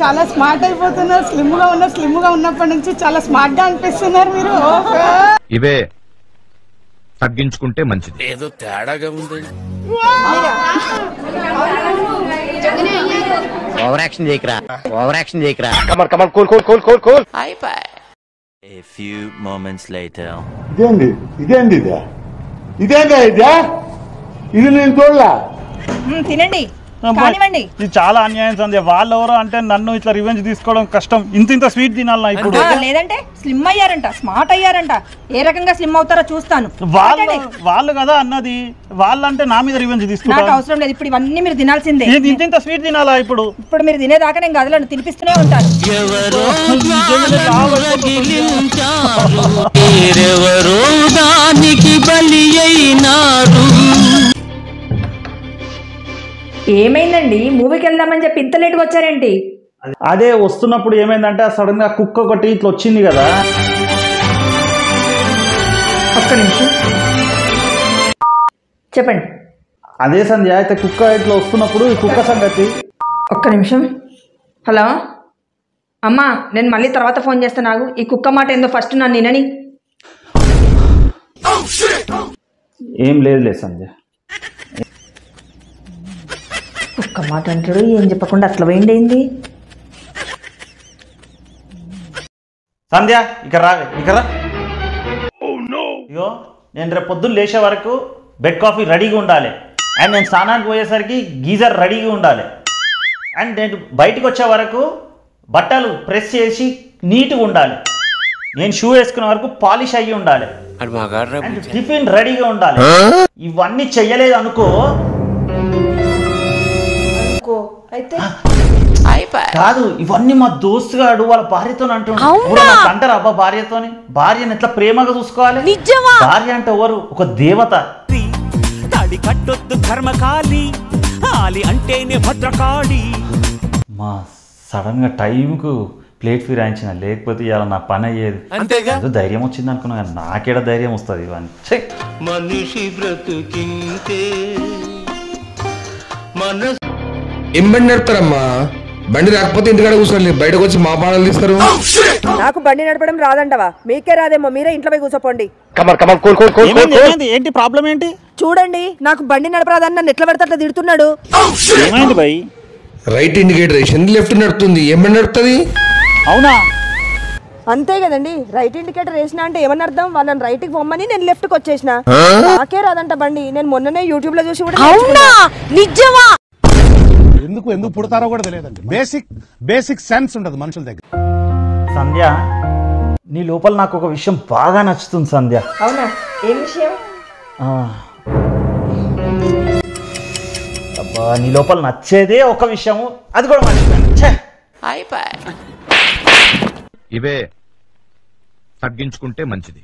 చాలా స్మార్ట్ అయిపోతున్నారు. స్లిమ్ గా ఉన్నప్పటి నుంచి చాలా స్మార్ట్ గా అనిపిస్తున్నారు మీరు. ఇవే తగ్గించుకుంటే మంచిది. ఏదో తేడాగా ఉందండి. ఓవర్ యాక్షన్ చేయకరా. A few moments later. ఇదేందా ఇది నేను చూడలా. తినండి కానివ్వండి. ఇది చాలా అన్యాయం సంధ్య. వాళ్ళు ఎవరో అంటే నన్ను ఇట్లా రివెంజ్ తీసుకోవడం కష్టం. ఇంత స్వీట్ తినాలన్నా ఇప్పుడు? లేదంటే స్లిమ్ అయ్యారంట, స్మార్ట్ అయ్యారంట. ఏ రకంగా స్లిమ్ అవుతారో చూస్తాను. వాళ్ళు కదా అన్నది. వాళ్ళంటే నా మీద రివెంజ్ తీసుకుంటారు. నాకు అవసరం లేదు. ఇప్పుడు ఇవన్నీ మీరు తినాల్సిందే. ఇంత స్వీట్ తినాలా ఇప్పుడు? మీరు తినేదాకా నేను గదలను తినిపిస్తూనే ఉంటాను. ఏమైందండి? మూవీకి వెళ్దామని చెప్పి ఇంత లేట్గా వచ్చారేంటి? అదే వస్తున్నప్పుడు ఏమైందంటే సడన్ గా కుక్క ఒకటి ఇట్లా వచ్చింది కదా. ఒక్క నిమిషం చెప్పండి. అదే సంధ్య అయితే కుక్క ఇట్లా వస్తున్నప్పుడు ఈ కుక్క సంగతి. ఒక్క నిమిషం. హలో అమ్మా, నేను మళ్ళీ తర్వాత ఫోన్ చేస్తాను. నాకు ఈ కుక్క మాట ఏందో ఫస్ట్ నన్ను వినని. ఏం లేదు సంధ్య. కుక్క మాట అంటాడు, ఏం చెప్పకుండా అట్లా పోయిండేంది. సంధ్య ఇక రా. అయ్యో, నేను రేపు పొద్దున్న లేచే వరకు బెడ్ కాఫీ రెడీగా ఉండాలి. అండ్ నేను స్నానానికి పోయేసరికి గీజర్ రెడీగా ఉండాలి. అండ్ నేను బయటకు వచ్చే వరకు బట్టలు ప్రెస్ చేసి నీట్గా ఉండాలి. నేను షూ వేసుకునే వరకు పాలిష్ అయ్యి ఉండాలి. అండ్ టిఫిన్ రెడీగా ఉండాలి. ఇవన్నీ చెయ్యలేదు అనుకో అయితే కాదు, ఇవన్నీ మా దోస్తుగాడు వాళ్ళ భార్యతో అంటారు. అబ్బా భార్యతోని, భార్యను ఎట్లా ప్రేమగా చూసుకోవాలి. భార్య అంటే ఎవరు? ఒక దేవత. తాడి కట్టొద్దు కర్మకాలి, ఆలి అంటేనే భద్రకాళి. మా సడన్ గా టైంకు ప్లేట్ ఫిరాయించిన, లేకపోతే ఇలా నా పని అయ్యేది. ఏదో ధైర్యం వచ్చింది అనుకున్నా, నాకేడ ధైర్యం వస్తుంది ఇవన్నీ. మనిషి బ్రతుకింతే మనసు. ఏం బండి నడుపుతారమ్మా? బండి రాకపోతే ఇంటికాడ కూర్చోండి, బయటకు వచ్చి మా పాటలు తీస్తారు. నాకు బండి నడపడం రాదంటవా? మీకే రాదేమో, మీరే ఇంట్లో పోయి కూర్చోపోండి. ఏంటి ప్రాబ్లం ఏంటి? చూడండి, నాకు బండి నడపరాదని నన్ను ఎట్లా పడితే అట్లా తిడుతున్నాడు. ఏమైంది భయ్? రైట్ ఇండికేటర్ వేసింది, లెఫ్ట్ నడుపుతుంది. ఏం బండి నడుపుతుంది? అవునా? అంతే కదండి. రైట్ ఇండికేటర్ వేసినా అంటే ఏమని అర్థం? వాళ్ళని రైట్ కి పొమ్మని నేను లెఫ్ట్ కి వచ్చేసిన. నాకే రాదంట బండి. నేను మొన్ననే యూట్యూబ్ లో చూసి కూడా. నిజమా? ఎందుకు పుడతారో కూడా తెలియదండి. బేసిక్ సెన్స్ ఉండదు మనుషుల దగ్గర. సంధ్య, నీ లోపల నాకు ఒక విషయం బాగా నచ్చుతుంది సంధ్య. అవునా? ఏం విషయం? అబ్బా, నీ లోపల నచ్చేదే ఒక విషయము, అది కూడా మర్చిపోయాను. ఇవే తగ్గించుకుంటే మంచిది.